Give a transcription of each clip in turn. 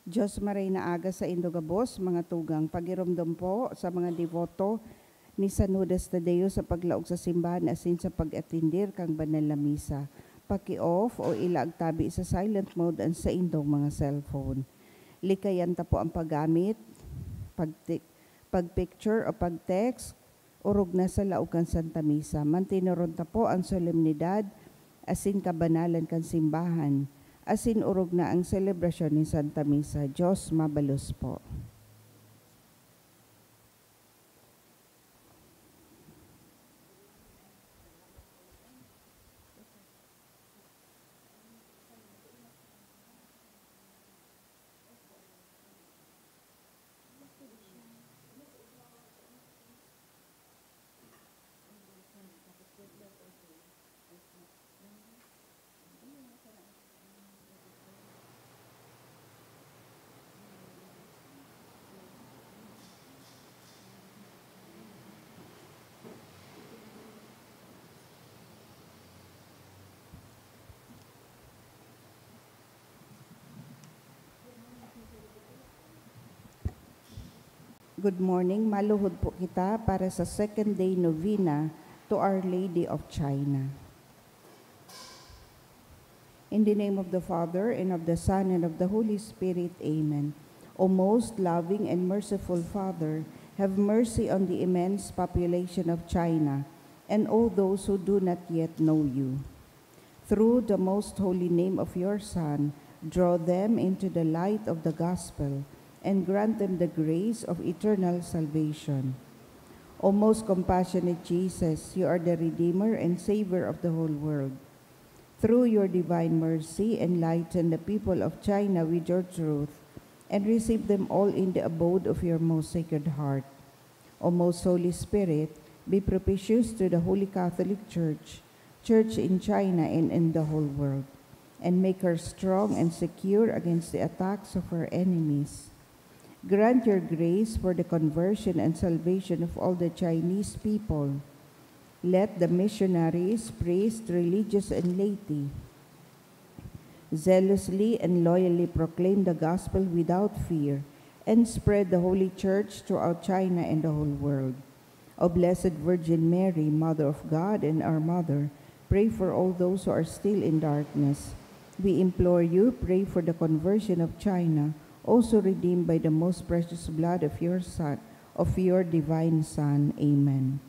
Diyos maray na aga sa Indogabos, mga tugang pagiromdom po sa mga devoto ni San Judas Tadeo sa paglaog sa simbahan asin sa pag-atindir kang banal na misa. Paki-off o ilag tabi sa silent mode ang sa indong mga cellphone. Likayan ta po ang paggamit, pag-picture o pag-text, urog na sa laukan Santa Misa. Mantinuron ta po ang solemnidad asin kabanalan kan simbahan. Asin urog na ang selebrasyon ni Santa Misa. Diyos mabalos po. Good morning. Maluhod po kita para sa second day novena to Our Lady of China. In the name of the Father, and of the Son, and of the Holy Spirit. Amen. O most loving and merciful Father, have mercy on the immense population of China and all those who do not yet know you. Through the most holy name of your Son, draw them into the light of the gospel and grant them the grace of eternal salvation. O most compassionate Jesus, you are the Redeemer and Savior of the whole world. Through your divine mercy, enlighten the people of China with your truth, and receive them all in the abode of your most sacred heart. O most Holy Spirit, be propitious to the Holy Catholic Church, Church in China and in the whole world, and make her strong and secure against the attacks of her enemies. Grant your grace for the conversion and salvation of all the Chinese people. Let the missionaries, priests, religious, and laity zealously and loyally proclaim the gospel without fear and spread the Holy Church throughout China and the whole world. O Blessed Virgin Mary, Mother of God and our Mother, pray for all those who are still in darkness. We implore you, pray for the conversion of China, also redeemed by the most precious blood of your Son, of your divine Son. Amen.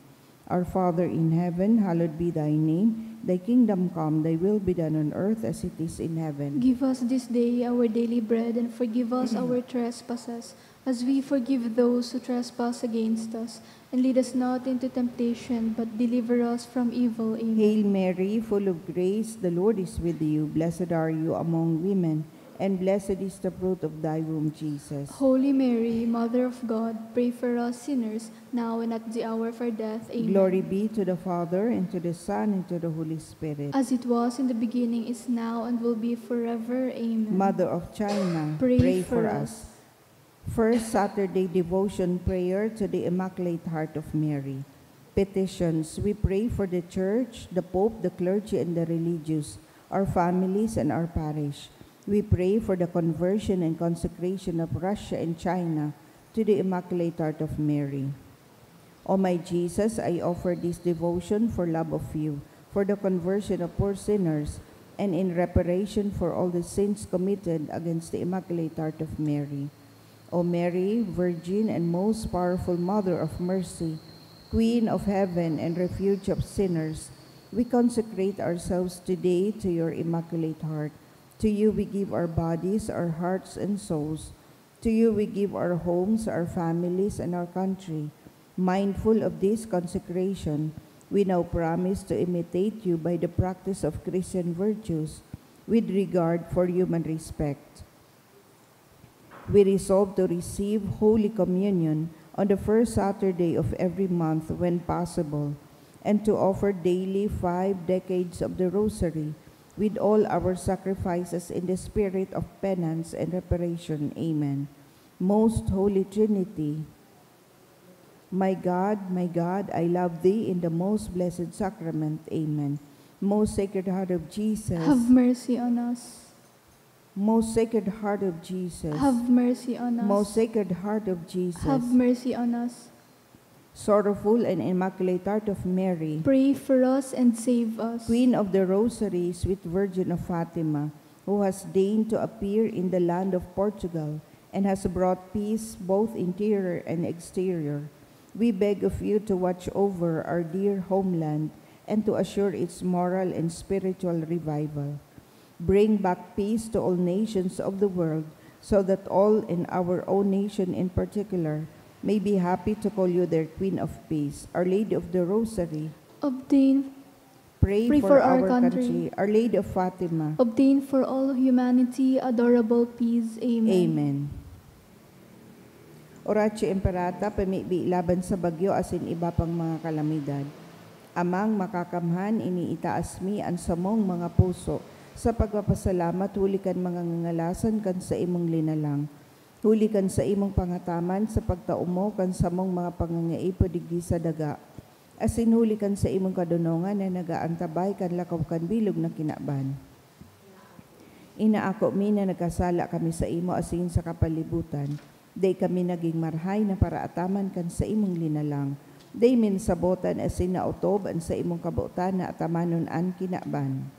Our Father in heaven, hallowed be thy name. Thy kingdom come, thy will be done on earth as it is in heaven. Give us this day our daily bread, and forgive us our trespasses, as we forgive those who trespass against us. And lead us not into temptation, but deliver us from evil. Amen. Hail Mary, full of grace, the Lord is with you. Blessed are you among women, and blessed is the fruit of thy womb, Jesus. Holy Mary, Mother of God, pray for us sinners, now and at the hour of our death. Amen. Glory be to the Father, and to the Son, and to the Holy Spirit. As it was in the beginning, is now, and will be forever. Amen. Mother of China, Pray for for us. First Saturday devotion prayer to the Immaculate Heart of Mary. Petitions. We pray for the Church, the Pope, the clergy, and the religious, our families, and our parish. We pray for the conversion and consecration of Russia and China to the Immaculate Heart of Mary. O my Jesus, I offer this devotion for love of you, for the conversion of poor sinners, and in reparation for all the sins committed against the Immaculate Heart of Mary. O Mary, Virgin and most powerful Mother of Mercy, Queen of Heaven and Refuge of sinners, we consecrate ourselves today to your Immaculate Heart. To you we give our bodies, our hearts, and souls. To you we give our homes, our families, and our country. Mindful of this consecration, we now promise to imitate you by the practice of Christian virtues with regard for human respect. We resolve to receive Holy Communion on the first Saturday of every month when possible, and to offer daily 5 decades of the Rosary with all our sacrifices in the spirit of penance and reparation. Amen. Most Holy Trinity, my God, I love thee in the most blessed sacrament. Amen. Most Sacred Heart of Jesus, have mercy on us. Most Sacred Heart of Jesus, have mercy on us. Most Sacred Heart of Jesus, Have mercy on us. Sorrowful and Immaculate Heart of Mary, Pray for us and save us. Queen of the Rosary, Sweet Virgin of Fatima, who has deigned to appear in the land of Portugal and has brought peace both interior and exterior, we beg of you to watch over our dear homeland and to assure its moral and spiritual revival. Bring back peace to all nations of the world, so that all, in our own nation in particular, may be happy to call you their Queen of Peace. Our Lady of the Rosary, Obtain pray for our country. Our Lady of Fatima, Obtain for all humanity adorable peace. Amen. Amen. Oratio Imperata, pamibi laban sa bagyo asin iba pang mga kalamidad. Amang makakamhan, iniitaas mi ang samong mga puso. Sa pagpapasalamat, hulikan mga ngangalasan kan sa imong linalang. Hulikan sa imong pangataman sa pagtaumo kan samong mga pangangaipo digdi sa daga. Asin hulikan sa imong kadunongan na nagaantabay kan lakaw kan bilog na kinaban. Inaako mi na nagkasala kami sa imo asin sa kapalibutan. Day kami naging marhay na paraataman kan sa imong linalang. Day min sabotan asin na utob an sa imong kabutan na atamanon an kinaban.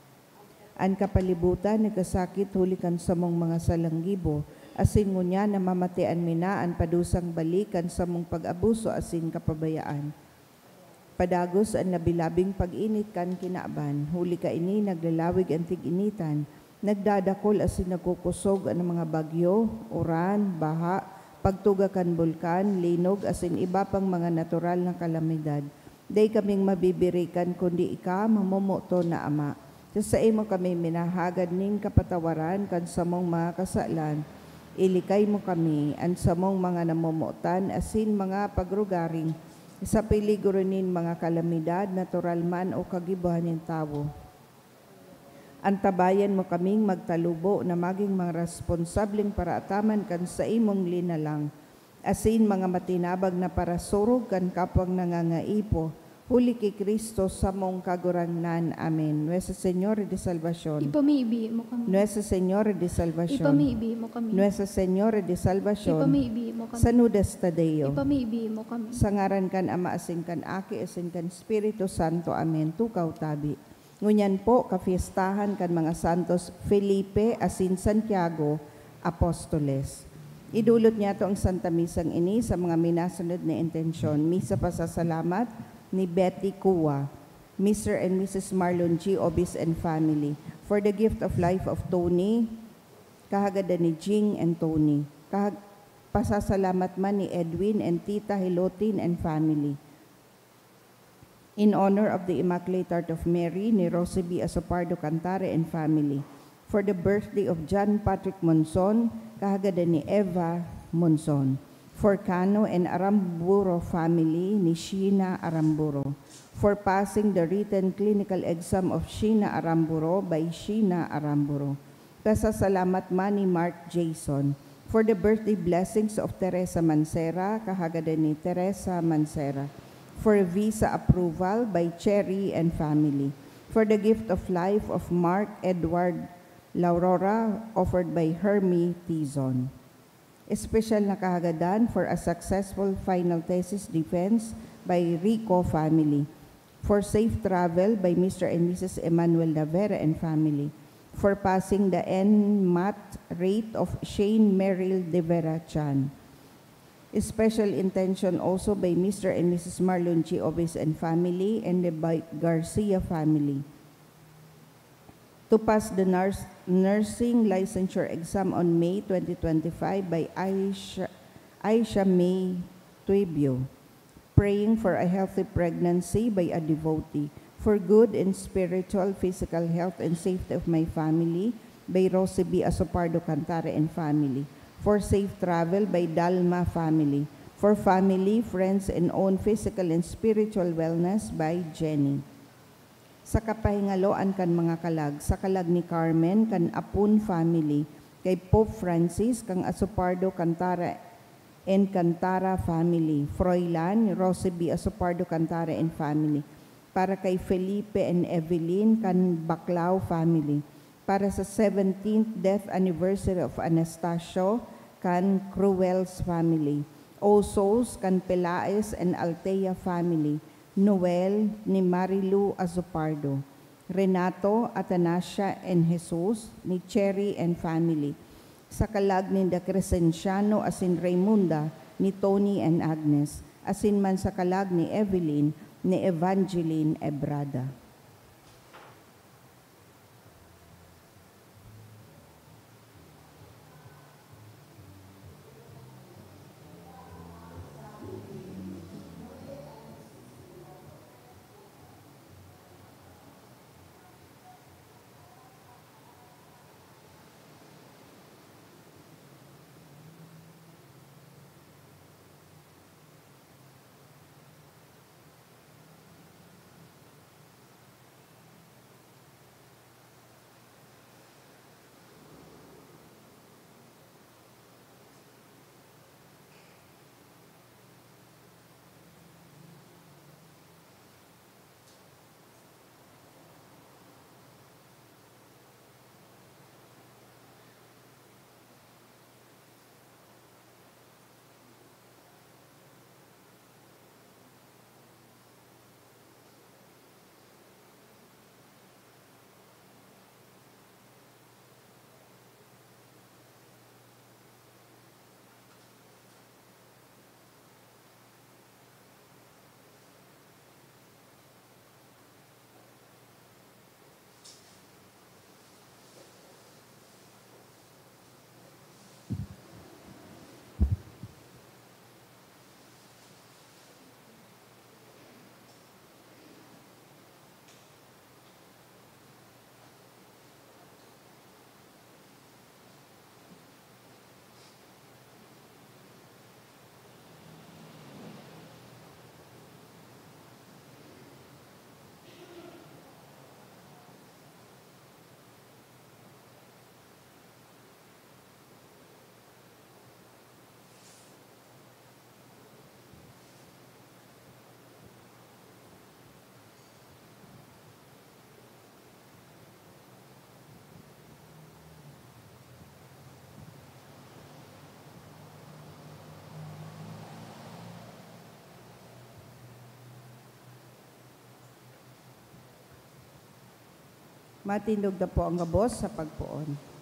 An kapalibutan nagkasakit hulikan sa mong mga salanggibo, asin ngunya na mamatian minaan padusang balikan sa mong pag-abuso asin kapabayaan. Padagos ang nabilabing pag-init kan kinaban, huli ka ini naglalawig ang tig-initan, nagdadakol asin nagkukusog ang mga bagyo, uran, baha, pagtuga kan bulkan, linog asin iba pang mga natural na kalamidad. Day kaming mabibirikan kundi ika mamumuto na Ama. Sa imo kami minahagad ning kapatawaran kan samong mga kasalan. Ilikay mo kami ang samong mga namumutan asin mga pagrugaring sa peligro nin mga kalamidad, natural man o kagibuhan ng tao. Antabayan mo kaming magtalubo na maging mga responsableng paraataman kan sa imong linalang. Asin mga matinabag na parasurog kan kapwang nangangaipo. Huli kay Kristo sa mong kagurangnan. Amen. Nuestra Señora de Salvación. Ipamibi mo kami. Nuestra Señora de Salvación. Ipamibi mo kami. Nuestra Señora de Salvación. Ipamibi mo kami. Sanudas Tadeo. Ipamibi mo kami. Sa ngaran kan Ama asin kan Aki asin kan Espiritu Santo. Amen. Tukaw tabi. Ngunyan po kafiestahan kan mga santos Felipe asin Santiago Apostoles. Idulot niya to ang Santa Misang ini sa mga minasunod na intensyon. Misa pasasalamat ni Betty Kua, Mr. and Mrs. Marlon G. Obis and family, for the gift of life of Tony, kahagada ni Jing and Tony, pasasalamat man ni Edwin and Tita Hilotin and family. In honor of the Immaculate Heart of Mary, ni Rosie B. Asopardo Cantare and family, for the birthday of John Patrick Monson, kahagada ni Eva Monson. For Cano and Aramburo family ni Sheena Aramburo. For passing the written clinical exam of Sheena Aramburo by Sheena Aramburo. Pasasalamat man ni Mark Jason. For the birthday blessings of Teresa Mancera, kahagada ni Teresa Mancera. For visa approval by Cherry and family. For the gift of life of Mark Edward Laurora, offered by Hermie Tizon. Special na kahagadan for a successful final thesis defense by Rico family. For safe travel by Mr. and Mrs. Emmanuel Navera and family. For passing the NMAT rate of Shane Merrill De Vera Chan. Special intention also by Mr. and Mrs. Marlon G. Obis and family and by Garcia family. To pass the nursing licensure exam on May 2025 by Aisha May Tuibio. Praying for a healthy pregnancy by a devotee. For good and spiritual, physical health and safety of my family by Rosie B. Asopardo Cantare and family. For safe travel by Dalma family. For family, friends, and own physical and spiritual wellness by Jenny. Sa kapahingaloan kan mga kalag, sa kalag ni Carmen, kan Apun family, kay Pope Francis, kang Asopardo Cantara and Cantara family, Froilan, Rosie B. Asopardo Cantara and family, para kay Felipe and Evelyn, kan Baclao family, para sa 17th death anniversary of Anastasio kan Cruel's family. All souls kan Pelaez and Altea family. Noel ni Marilu Azopardo. Renato, Atanasia, and Jesus ni Cherry and family. Sa kalag ni Da Crescenciano asin Raymunda ni Tony and Agnes. Asin man sa kalag ni Evelyn ni Evangeline Ebrada. Matindog na po ang gabos sa pagpuon.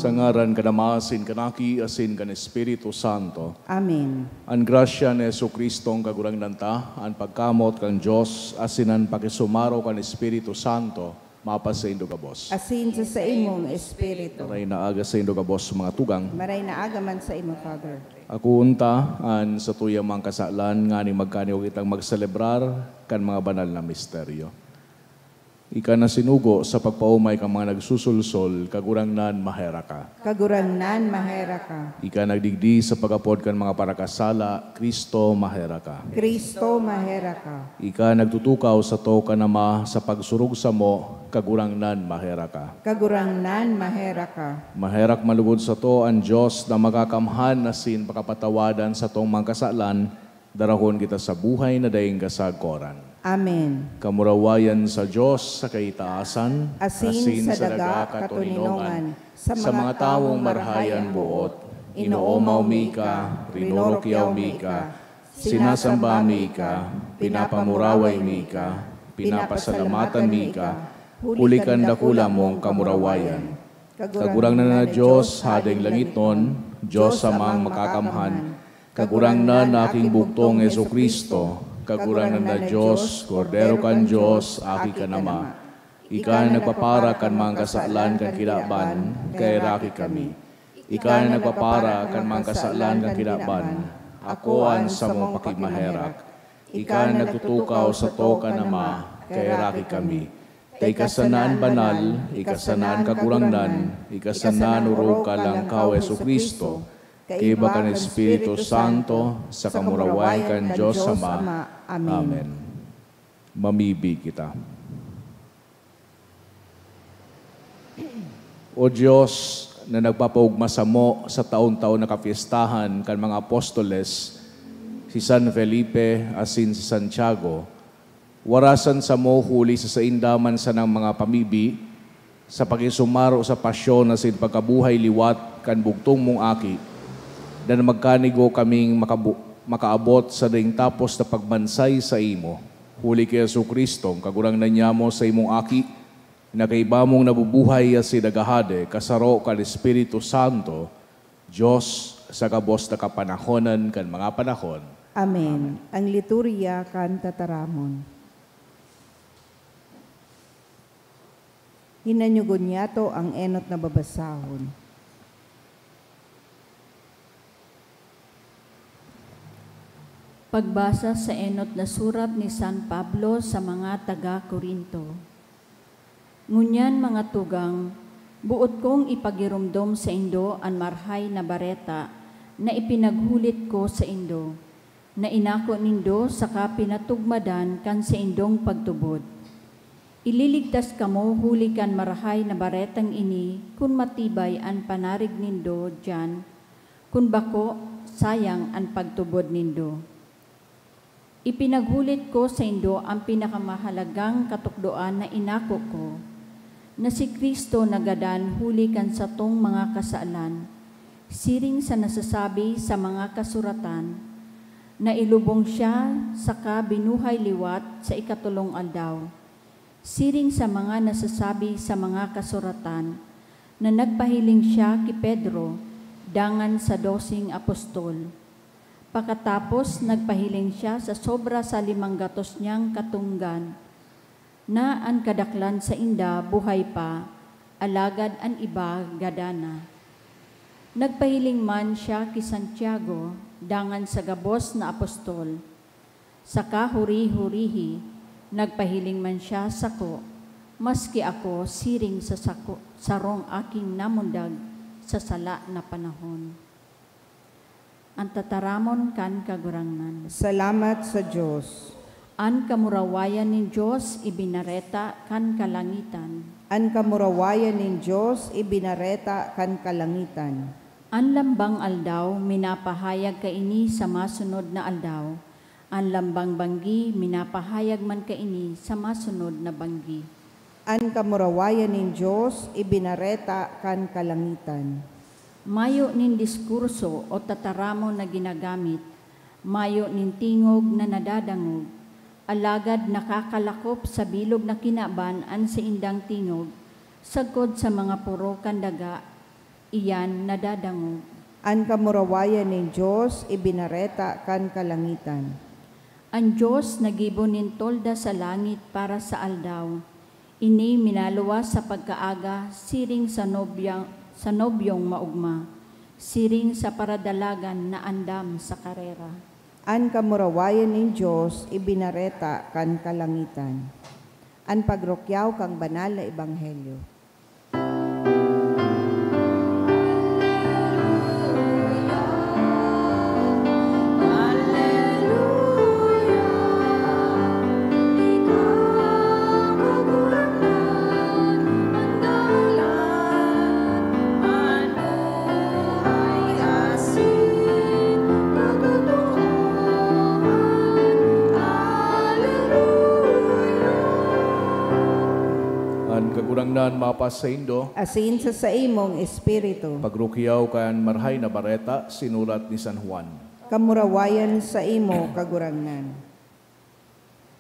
Sa ngaran kanamasin kanaki asin kan Espiritu Santo. Amen. Ang grasya ni Jesucristo ang kagurang nanta, ang pagkamot kan Diyos, asin ang pakisumaro kan Espiritu Santo, mapas sa indo kabos. Asin sa imong Espiritu. Maray na aga sa indo kabos mga tugang. Maray na aga man sa imo, Father. Ako unta, an sa tuyang mga kasalan, nga ni magkaniw kitang magselebrar kan mga banal na misteryo. Ika na sinugo sa pagpaumay kang mga nagsusulsol, kagurang nan mahera ka. Kagurang nan mahera ka. Ika nagdigdi sa pagapod kan mga parakasala, Kristo mahera ka. Kristo mahera ka. Ika nagtutukaw sa to kanama sa pagsurug sa mo, kagurang nan mahera ka. Kagurang nan mahera ka. Maherak malugod sa to ang Diyos na magakamhan na sin pakapatawadan sa tong mga kasalan, darahon kita sa buhay na daing kasagkoran. Amen. Kamurawayan sa Diyos sa kaitaasan, Asin sa daga katuninongan, sa mga tawong marhayan buot, inoomaw mi ka, rinorokyaw mi ka, sinasamba mi ka, pinapamuraway mi ka, pinapasalamatan mi ka, hulikan dakula mong kamurawayan. Kagurang na Diyos, hadeng langiton, Diyos amang makakamhan, kagurang na aking buktong Jesucristo, kagurang na Diyos, Kordero kan Diyos, aki ka nama. Ika na nagpapara kan mga kasalan kan kilaban, kay raki kami. Ika na nagpapara kan mga kasalan kan kilaban, ako an sa mong pakimaherak. Ika na nagtutukaw sa to ka nama, kay raki kami. kay kasanaan banal, ikasanaan kagurangnan, ikasanaan urog kalang kao Yesu Kristo, kay iba kan Espiritu Santo, sa kamuraway kan Diyos Ama. Amen. Mamibi kita. O Diyos, na nagpapaugma sa mo sa taon-taon na kapiestahan kan mga apostoles, si San Felipe asin si Santiago, warasan sa mo huli sa saindaman sa ng mga pamibi, sa pakisumaro sa pasyon na sin pagkabuhay liwat kan bugtong mong aki, na magkanigo kaming makaabot sa ding tapos na pagbansay sa imo, huli kay Yesu Kristo, kagurang na niya mo sa imong aki, na kay ibamong nabubuhay si dagahade, kasaro kan Espiritu Santo, Diyos sa kabos na kapanahonan kan mga panahon. Amen. Ang liturya kan tataramon. Hinanyugon niyato ang enot na babasahon. Pagbasa sa enot na surat ni San Pablo sa mga taga-Korinto. Ngunyan mga tugang, buot kong ipagirumdom sa indo ang marhay na bareta na ipinaghulit ko sa indo, na inako nindo sa kapinatugmadan kan sa indong pagtubod. Ililigtas kamo huli kan marhay na baretang ini, kun matibay ang panarig nindo dyan, kun bako sayang ang pagtubod nindo. Ipinaghulit ko sa indo ang pinakamahalagang katukdoan na inako ko, na si Kristo nagadan huli kan sa tong mga kasalan, siring sa nasasabi sa mga kasuratan, na ilubong siya sa kabinuhay liwat sa ikatulong aldaw, siring sa mga nasasabi sa mga kasuratan, na nagpahiling siya ki Pedro, dangan sa 12 apostol. Pakatapos nagpahiling siya sa sobra sa 500 niyang katunggan, na ang kadaklan sa inda buhay pa, alagad ang iba gadana. Nagpahiling man siya ki Santiago, dangan sa gabos na apostol. Sa kahuri-hurihi, nagpahiling man siya sako, maski ako siring sa sarong aking namundag sa sala na panahon. Ang tataramon kan kagurangnan. Salamat sa Diyos. An kamurawayan ni Diyos ibinareta kan kalangitan. An kamurawayan nin Diyos ibinareta kan kalangitan. An lambang aldaw minapahayag kaini sa masunod na aldaw. An lambang banggi minapahayag man kaini sa masunod na banggi. An kamurawayan nin Diyos ibinareta kan kalangitan. Mayo nin diskurso o tataramo na ginagamit, mayo nin tingog na nadadangog, alagad nakakalakop sa bilog na kinaban an sa indang tingog, sagkod sa mga puro kandaga, iyan nadadangog. An kamurawayan nin Diyos ibinareta kan kalangitan. Ang Diyos nagibon nin tolda sa langit para sa aldaw, ini minaluwas sa pagkaaga siring sa nobyong maugma, siring sa paradalagan na andam sa karera. An kamurawayan nin Diyos ibinareta kan kalangitan. An pagrokyaw kang banal na ebanghelyo. Kagurangnan mapas sa indo, Asin sa imong espiritu. pagrukyaw kan marhay na bareta, sinulat ni San Juan. Kamurawayan sa imo kagurangnan.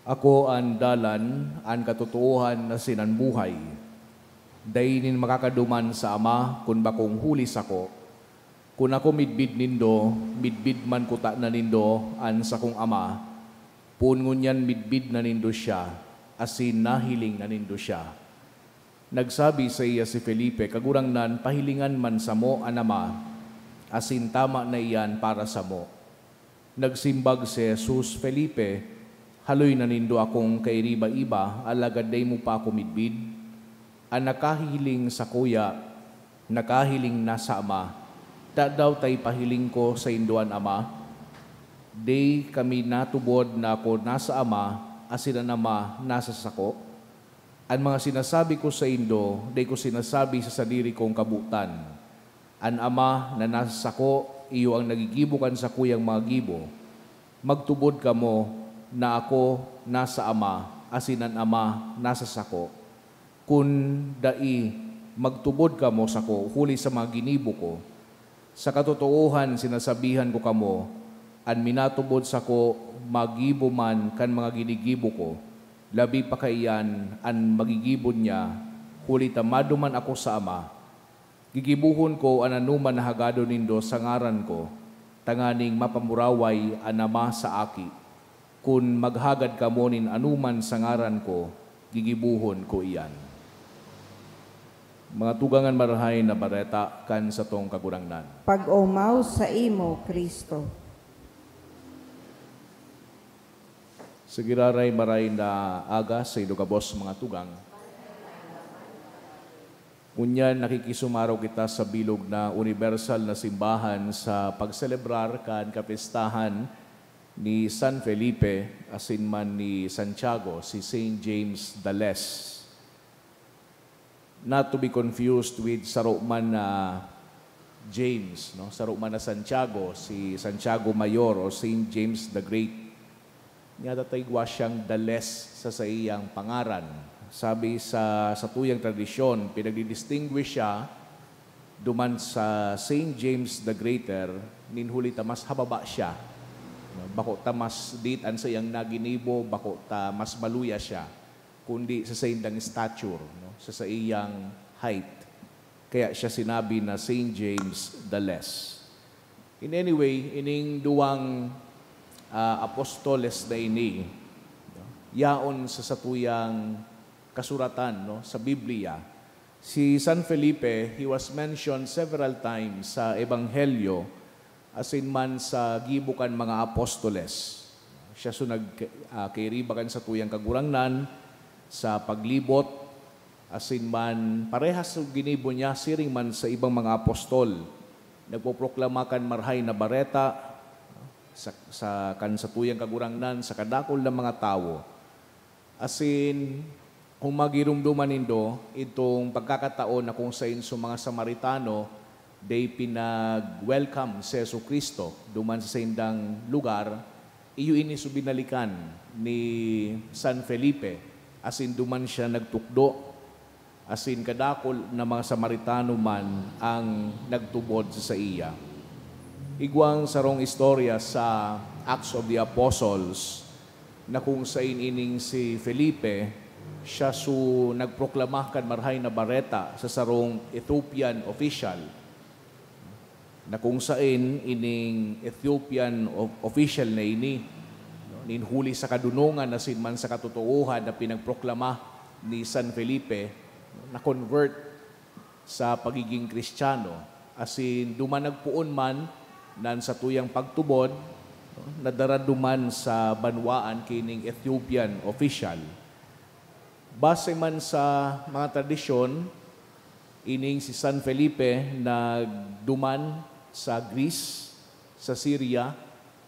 Ako ang dalan, ang katotohan na sinanbuhay. Dainin makakaduman sa Ama, kun bakong hulis ako. Kun ako midbid nindo, midbid man kuta na nindo, an sa kong Ama. Pungunyan midbid na nindo siya, asin nahiling na nindo siya. Nagsabi sa iya si Felipe, kagurangnan, pahilingan man sa mo, anama, asin tama na iyan para sa mo. Nagsimbag si Jesus, Felipe, haloy na nindo akong kairiba-iba, alagad day mo pa ako midbid. Ang nakahiling sa kuya, nakahiling na sa ama, daw tay pahiling ko sa induan ama. Day kami natubod na ako nasa ama, asin ang ama nasa sako. Ang mga sinasabi ko sa indo, day ko sinasabi sa sadiri kong kabutan. Ang ama na nasa sako, iyo ang nagigibukan sa kuyang mga gibo. Magtubod ka mo na ako nasa ama, asin ang ama nasa sako. Kung dai magtubod ka mo sako, huli sa mga ginibo ko. Sa katotoohan, sinasabihan ko kamo, an minatubod sako, magibo man kan mga ginigibo ko. Labi pa kaiyan, an magigibod niya, huli tamado man ako sa ama. Gigibuhon ko an anuman na hagado nindo sa ngaran ko, tanganing mapamuraway an ama sa aki. Kung maghagad ka mo nin anuman sa ngaran ko, gigibuhon ko iyan. Mga tugangan marahay na bareta kan sa tong kagurangnan. Pag-umaw sa imo, Kristo. Sigiraray maray na aga sa idugabos mga tugang. Kunyan nakikisumaraw kita sa bilog na universal na simbahan sa pagselebrar kan kapistahan ni San Felipe, asin man ni Santiago, si St. James the Less. Not to be confused with saruman na James, no? Saruman na Santiago, si Santiago Mayor o St. James the Great. Nga tataygwa siyang the Less sa iyang pangaran. Sabi sa tuyang tradisyon, pinagdidistinguish siya duman sa St. James the Greater, ninhuli ta mas hababa siya. Bako ta mas ditan sa iyang naginibo, bako ta mas maluya siya, kundi sa iyang stature, no? sa iyang height. Kaya siya sinabi na St. James the Less. In anyway, ining duwang apostoles na ini, no? Yaon sa satuyang kasuratan, no? Sa Biblia. Si San Felipe, he was mentioned several times sa Ebanghelyo, asin man sa gibukan mga apostoles. Siya so nagkairibakan sa tuyang kagurangnan, sa paglibot, asin man parehas sa ginibo niya, siring man sa ibang mga apostol. Nagpoproklamakan marhay na bareta sa tuyang kagurangnan, sa kadakol ng mga tao. Asin, kung magirumduman nindo, itong pagkakataon na kung sa inso mga Samaritano, they pinag-welcome si Yesu Cristo duman sa indang lugar, iyo ini subinalikan ni San Felipe, asin duman siya nagtukdo, asin kadakol na mga Samaritano man ang nagtubod sa iya. Igwang sarong istorya sa Acts of the Apostles, na kung sa ining si Felipe, siya su nagproklamakan marhay na bareta sa sarong Ethiopian official, na kung saan ining Ethiopian official na ini, ninhuli sa kadunungan na sinman sa katotoohan na pinagproklama ni San Felipe, na convert sa pagiging Kristiyano. Asin dumanagpuon man nan sa tuyang pagtubod, nadaraduman sa banwaan kining Ethiopian official. Base man sa mga tradisyon, ining si San Felipe nagduman sa Greece, sa Syria,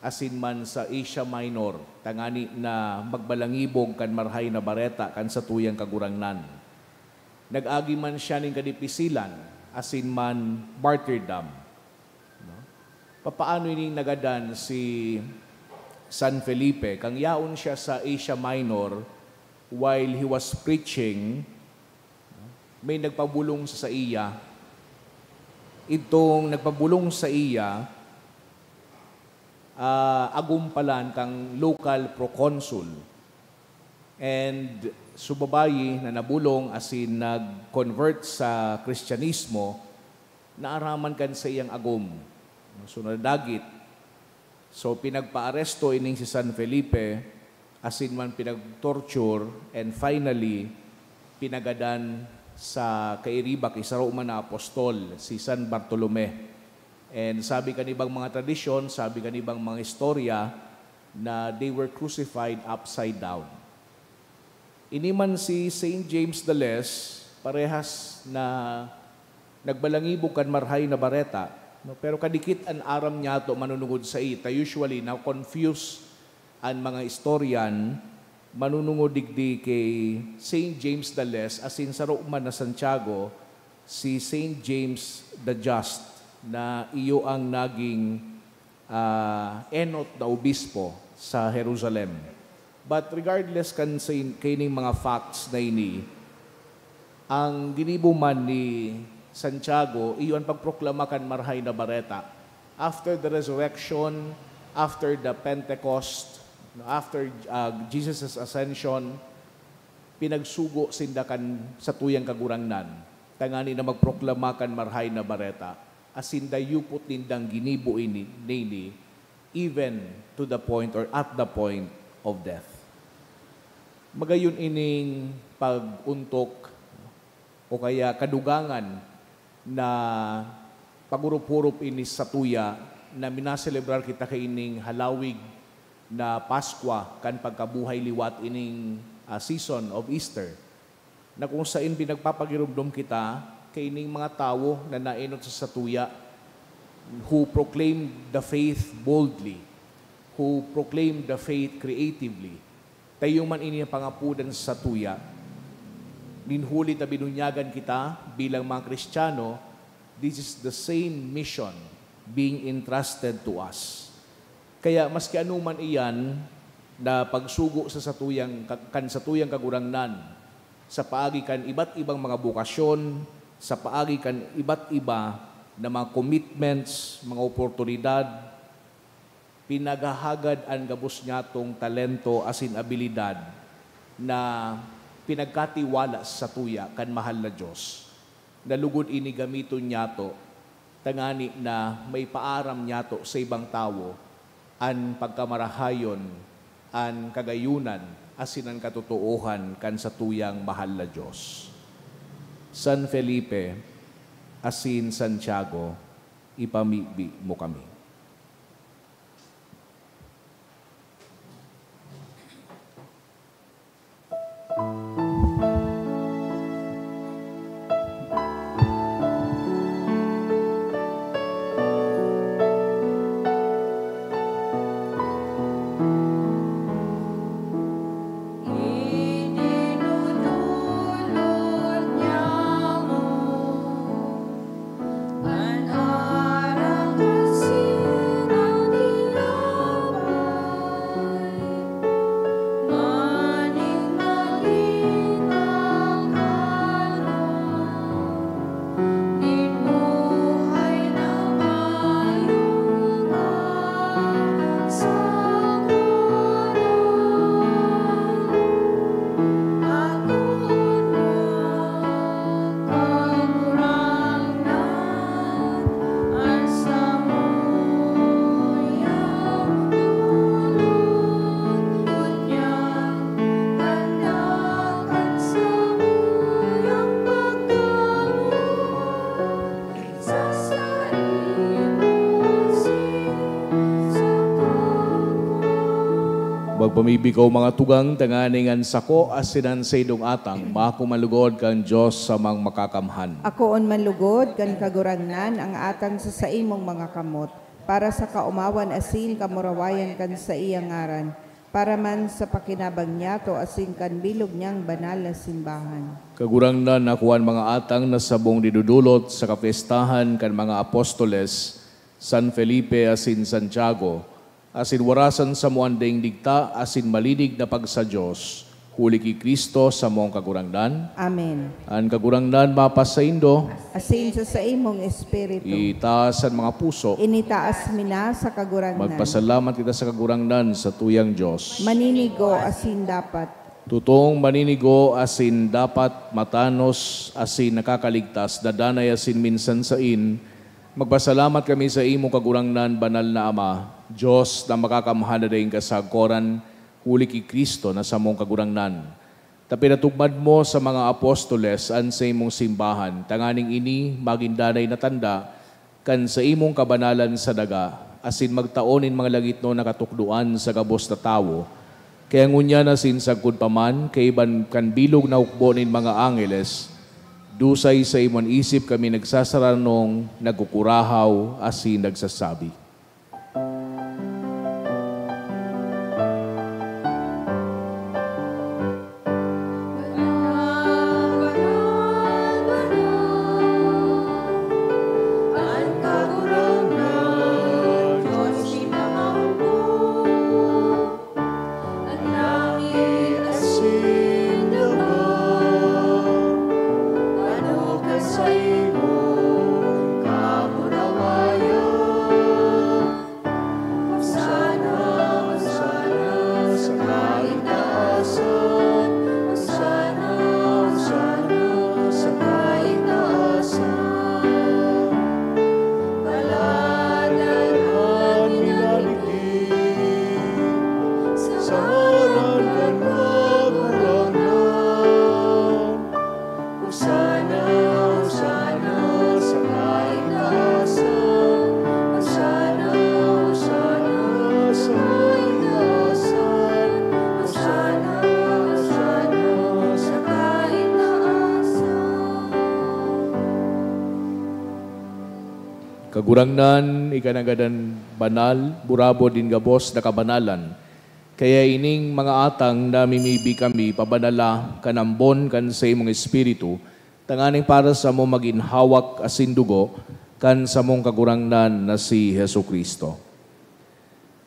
asin man sa Asia Minor, tangani na magbalangibog kan marhay na bareta kan sa tuyang kagurangnan. Nag-agi man siya ning kadipisilan, asin man martyrdom. No? Papaano ining nagadan si San Felipe? Kang yaon siya sa Asia Minor, while he was preaching, may nagpabulong sa iya. Itong nagpabulong sa iya, agumpalan kang local proconsul. And subabayi na nabulong asin nag-convert sa Kristyanismo, naaraman kan sa iyang agum. So nadagit. So pinagpa-aresto ining si San Felipe, asin man pinag-torture, and finally, pinagadan sa kairiba kay saruman na apostol, si San Bartolome. And sabi kanibang mga tradisyon, sabi kanibang mga istorya, na they were crucified upside down. Iniman si St. James the Less, parehas na nagbalangibog kan marhay na bareta, no? Pero kadikit an aram niya to manunungod sa ita. Usually, now confuse ang mga historian, manunungod digdi kay St. James the Less, as in sa Roma na Santiago, si St. James the Just, na iyo ang naging enot na obispo sa Jerusalem. But regardless kaning mga facts na ini, ang ginibo man ni Santiago, iyon pagproklama kan marhay na bareta. After the resurrection, after the Pentecost, after Jesus' ascension, pinagsugo sindakan sa tuyang kagurangnan. Tangani na magproklama kan marhay na bareta. Asin dayupot nindang ginibo ini, even to the point or at the point of death. Magayon ining paguntok o kaya kadugangan na pagurup-hurup ini sa tuya na minaselebrar kita kay ining halawig na Paskwa kan pagkabuhay liwat ining season of Easter, na kung saan pinagpapagirumdom kita kay ining mga tao na naenot sa satuya, who proclaim the faith boldly, who proclaim the faith creatively. Tayo man ini pangapudan sa satuya, ninhuli na binunyagan kita bilang mga Kristiyano, this is the same mission being entrusted to us. Kaya maski anuman iyan na pagsugo sa satuyang kagurangnan, sa paagi kan iba't ibang mga bukasyon, sa paagi kan iba't iba na mga commitments, mga oportunidad, pinagahagad ang gabos niya tong talento asin abilidad na pinagkatiwala sa tuya kan mahal na Diyos. Nalugod ini gamiton niya to, tangani na may paaram niya to sa ibang tao, an pagkamarahayon, an kagayunan, asin ang katotohan kan sa tuyang mahal na Diyos. San Felipe, asin Santiago, ipamibi mo kami. Magpamibigaw mga tugang, tanganingan sako, asinan sa idong atang, makumalugod kang Diyos sa mga makakamhan. Akoon manlugod, kan kagurangnan, ang atang sa saimong mga kamot, para sa kaumawan asin kamurawayan kan sa iyang ngaran, para man sa pakinabang niya to asin kan bilog niyang banal na simbahan. Kagurangnan nakuan mga atang na sabong didudulot sa kapestahan kan mga apostoles, San Felipe asin Santiago, asin warasan sa muanding digta, asin malinig na pag sa Diyos, huli ki Kristo sa mong kagurangnan. Amen. Ang kagurangnan mapasaindo, Asin sa saimong espiritu, itaas ang mga puso, initaas mina sa kagurangnan. magpasalamat kita sa kagurangnan sa tuyang Diyos. Maninigo asin dapat. Tutong maninigo asin dapat matanos asin nakakaligtas, dadanay asin minsan sain, magpasalamat kami sa imo kagurangnan, banal na Ama, Diyos na makakamahal na rin kasagkoran, huli ki Kristo na sa mong kagurangnan. Tapinatugmad mo sa mga apostoles an sa imong simbahan, tanganing ini magindanay na tanda, kan sa imong kabanalan sa daga, asin magtaonin mga lagitno na katukduan sa gabos na tawo. Kaya ngunya na sinsagkod paman, kay iban kan bilog na hukbonin mga angeles, dusay sa imon isip kami nagsasaranong, nagkukurahaw, asin nagsasabi. Kagurangnan, ikanagadan banal, burabo din gabos na kabanalan. Kaya ining mga atang na mimibi kami, pabanala, kanambon, kan sa imong espiritu, tanganing para sa mo maginhawak asin dugo, kan sa mong kagurangnan na si Hesu Kristo.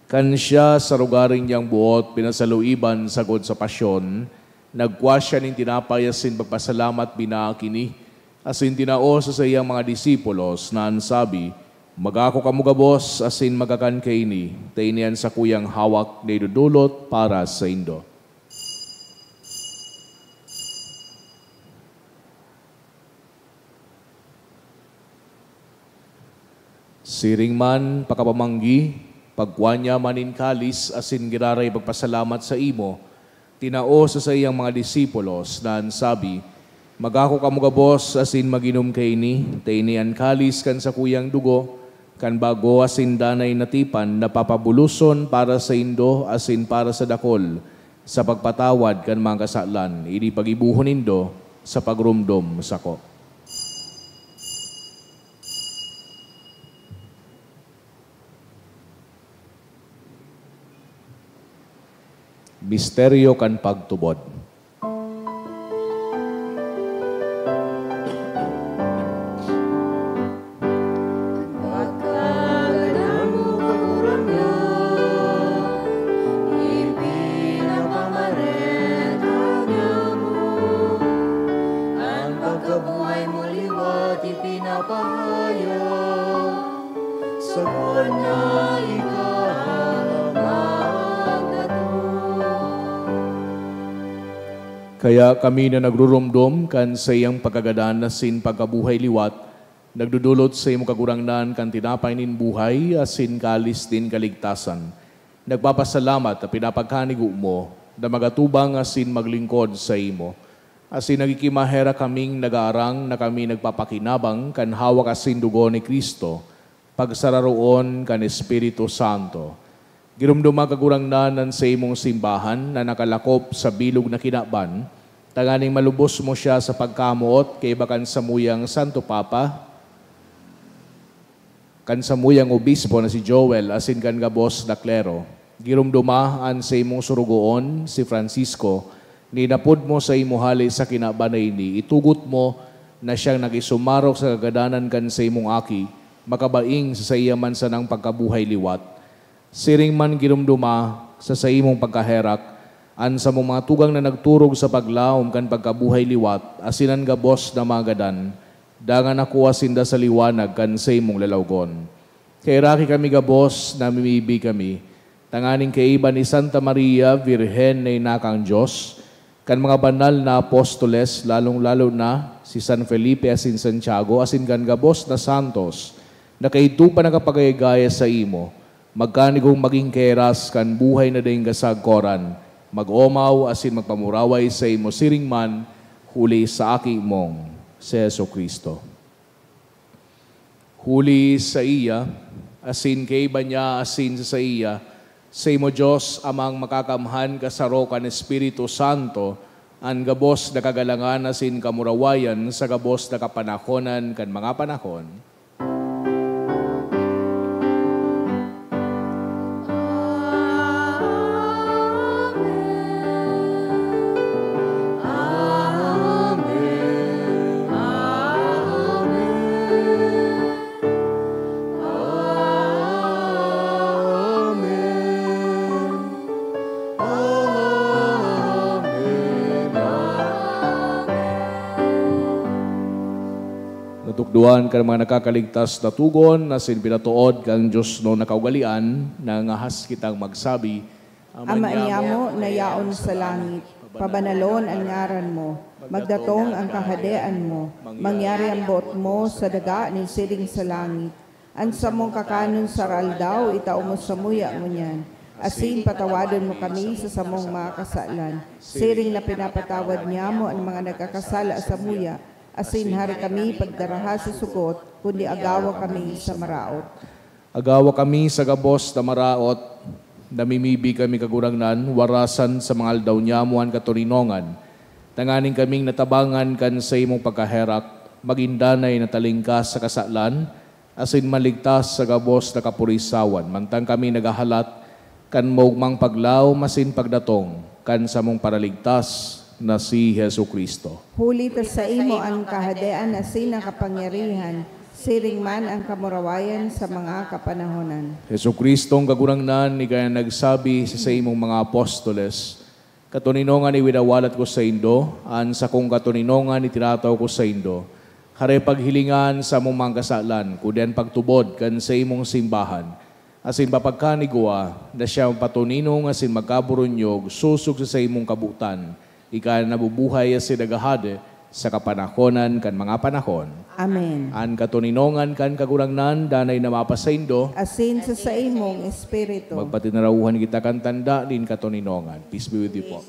Kan siya sa rugaring niyang buot, pinasaluiban sagod sa pasyon, nagkwa siya ning tinapay asin pagpasalamat binaakini, asin tinao sa iyang mga disipulos na ansabi, magako kamugabos asin magakan kaini, tainian sa kuyang hawak na idudulot para sa indo. Siring man pakapamanggi, pagkuanya manin kalis asin giraray pagpasalamat sa imo, tinao sa iyang mga disipulos na ansabi, magako kamugabos asin maginom kaini, tainian kalis kan sa kuyang dugo, kan bago asin danay natipan na papabuluson para sa indo asin para sa dakol, sa pagpatawad kan mga kasalan, ini pagibuhon indo sa pagrumdom sako. Misteryo kan pagtubod. Kaya kami na nagrurumdom kan sa iyang pagkagadan na sin pagkabuhay liwat, nagdudulot sa iyong kagurangnan kan tinapay nin buhay, asin kalis din kaligtasan. Nagpapasalamat na pinapagkanigo mo, na magatubang asin maglingkod sa imo. Asin nagikimahera kaming nagaarang na kami nagpapakinabang kan hawak asin dugo ni Kristo, pagsararoon kan Espiritu Santo. Girumduma kagurangnan sa imong simbahan na nakalakop sa bilog na kinaban, tanganing malubos mo siya sa pagkamuot kay bakan samuyang Santo Papa, kan samuyang obispo na si Joel, asin kan gabos na klero. Girumduma sa imong surugoon, si Francisco, ninapod mo sa imuhali sa kinabanay ni, itugot mo na siyang nagisumarok sa kagadanan kan sa imong aki, makabaing sa iyaman sa nang pagkabuhay liwat. Siring man girumduma sa imong pagkaherak, sa mga tugang na nagturog sa paglaom kan pagkabuhay liwat, asinan gabos na magadan, dangan ako asinda sa liwanag kan sa imong lalawgon. Kay raki kami gabos na mimibi kami, tanganing kaiba ni Santa Maria, Virhen na inakang Diyos, kan mga banal na apostoles, lalong-lalo na si San Felipe asin Santiago, asin kan gabos na santos, na kaito pa nakapagayagaya sa imo, magkanigong maging keras kan buhay na daing gasagkoran, mag-omaw asin magpamuraway sa imo siring man, huli sa aki mong si Jesu Kristo. Huli sa iya, asin kay banya, asin sa iya, sa imo Diyos, amang makakamhan kasaro kan Espiritu Santo, an gabos na kagalangan asin kamurawayan sa gabos na kapanahonan kan mga panahon. Natukduan kan mga nakakaligtas na tugon na sinpinatuod kang Diyos no nakaugalian na ngahas kitang magsabi, Ama niya mo na yaon sa langit, pabanalon ang ngaran mo, magdatong ang kahadean mo, mangyari ang buot mo sa daga ni siling sa langit. Ansa mong kakanon sa raldaw, itao mo sa muya mo niyan. Asin patawadon mo kami sa samong mga kasalan. Siring na pinapatawad niya mo ang mga nagkakasala sa muya. Asin hari kami pagdaraha sa sugot, kundi agawa kami sa maraot. Agawa kami sa gabos na maraot, namimibi kami kagurangnan, warasan sa mga aldaw niyamuan katurinongan. Tanganing kaming natabangan kan sa imong pagkaherak, magindanay na talingkas sa kasalan, asin maligtas sa gabos na kapurisawan. Mantang kami nagahalat, kan maugmang paglaw, masin pagdatong, kan sa mong paraligtas, na si Hesu Kristo. Huli ta sa imo ang kahadean asin ang kapangyarihan, siring man ang kamurawayan sa mga kapanahonan. Hesu Kristo ang kagurangnan, ni kaya nagsabi sa imong mga apostoles, katuninongan iwinawalat ko sa indo, an sa kong katuninongan itinataw ko sa indo, hare paghilingan sa mong mga kasalan, kudian pagtubod kan sa imong simbahan, asin papagkanigwa, na siya patuninong asin magkaburunyog, susog sa imong kabutan, ika nabubuhay si dagahade sa kapanahonan kan mga panahon. Amen. An katuninongan kan kagurangnan, danay na mapasaindo, Asin sa imong espiritu. magpatinarauhan kita kan tanda din katuninongan. Peace be with you po.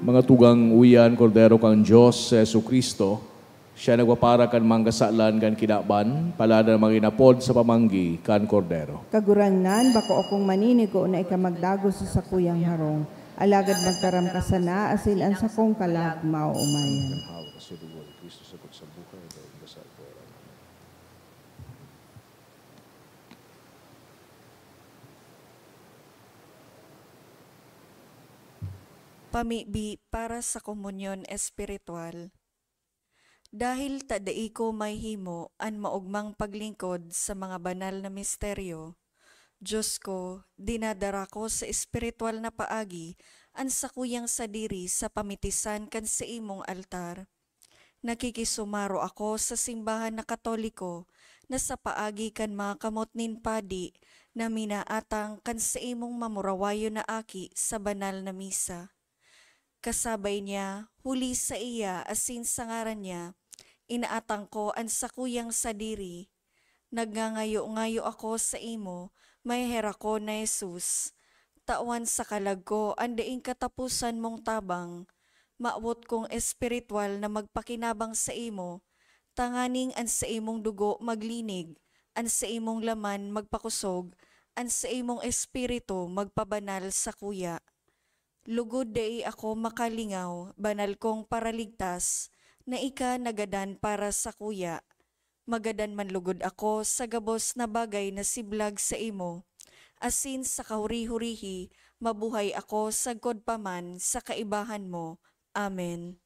Mga tugang uyan, kordero kang Diyos, Jesu Kristo, siya nagwapara kan manggasalan kan kinaban, palada mga inapod sa pamanggi kan kordero. Kagurangnan, bako akong maninigo na ikamagdago sa sakuyang harong. Alagad magtaram ka sana, asin ang sakong kalag mauumayan. Pamibi para sa komunyon espiritual. Dahil tadai ko may himo an maugmang paglingkod sa mga banal na misteryo, Diyos ko, dinadara ko sa espiritual na paagi an sakuyang sadiri sa pamitisan kan sa imong altar. Nakikisumaro ako sa simbahan na Katoliko na sa paagi kan mga kamot nin padi na minaatang kan sa imong mamurawayo na aki sa banal na misa. Kasabay niya, huli sa iya asin sa ngaran niya, inaatang ko ang sakuyang sadiri. Nagngangayo-ngayo ako sa imo, may hera ko na Jesus. tawan sa kalagko, andaing katapusan mong tabang, maawot kong espiritual na magpakinabang sa imo, tanganing an sa imong dugo maglinig, an sa imong laman magpakusog, an sa imong espiritu magpabanal sa kuya. Lugod dai ako makalingaw, banal kong paraligtas, na ika nagadan para sa kuya. Magadan man lugod ako sa gabos na bagay na siblag sa imo, asin sa kahuri-hurihi, mabuhay ako sagkod paman sa kaibahan mo. Amen.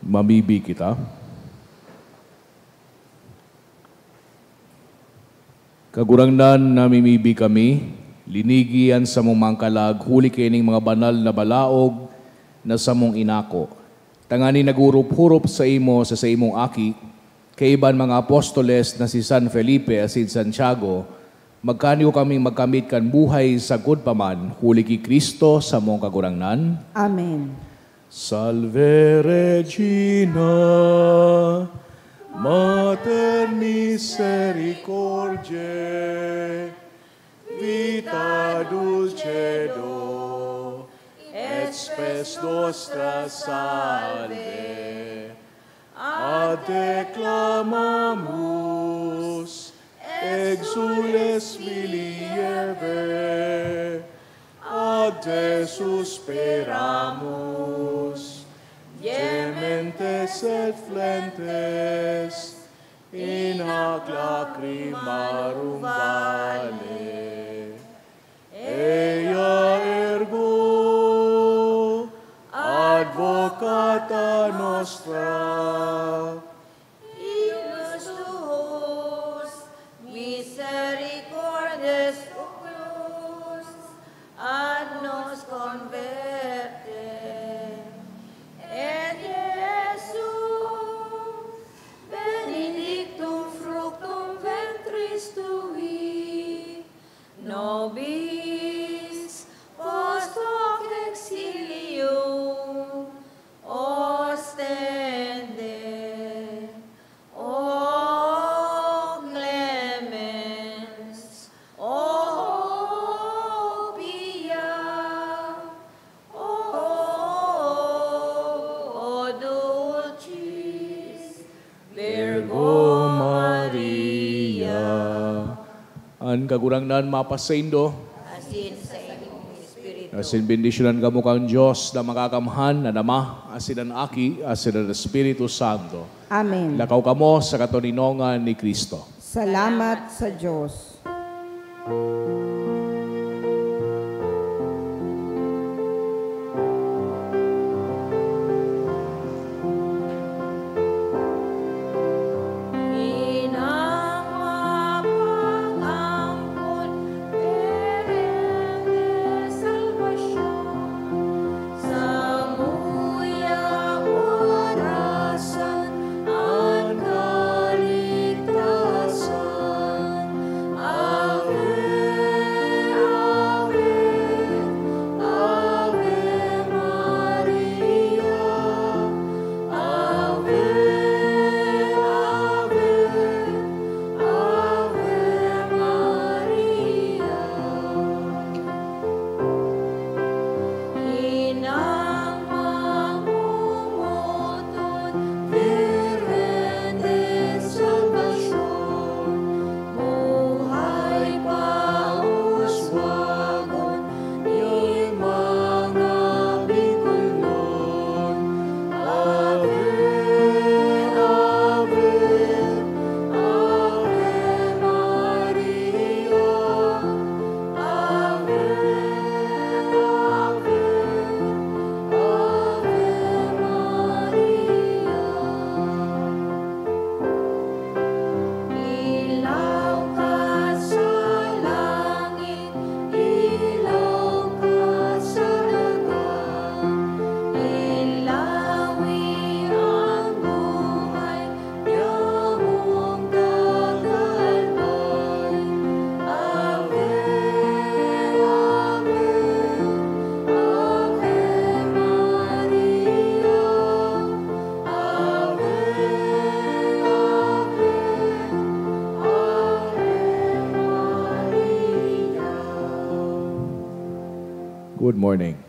Mamibi kita. Kagurangnan namimibi kami, linigian sa mong mangkalag, huli kining mga banal na balaog na sa mong inako. Tangani nagurup-hurup sa imo sa imong aki, kaiban mga apostoles na si San Felipe at si Santiago, magkaniyo kaming magkamit kan buhay sa good paman, huli ki Kristo sa mong kagurangnan. Amen. Salve Regina, Mater misericordiae, vita dulcedo, et spes nostra salve. Ad declamamus, exules vilieve, ad te susperamus, gementes et flentes, in hac lacrimarum vale. Ea ergo, advocata nostra, Ilus tuus, misericordes oculus, ad nos converte. Et Iesus, benedictum fructum ventris tui, nobis post hoc exilium ostende. O clemens, o pia, o dulcis Virgo Maria. An kagurangnan mapasaindo, asin sa imong espiritu. asin bendisyonan kamo kang Diyos na makakamhan na Ama, asin ang Aki, asin ang Espiritu Santo. Amen. Lakaw kamo sa katoninongan ni Kristo. Salamat sa Diyos. Good morning.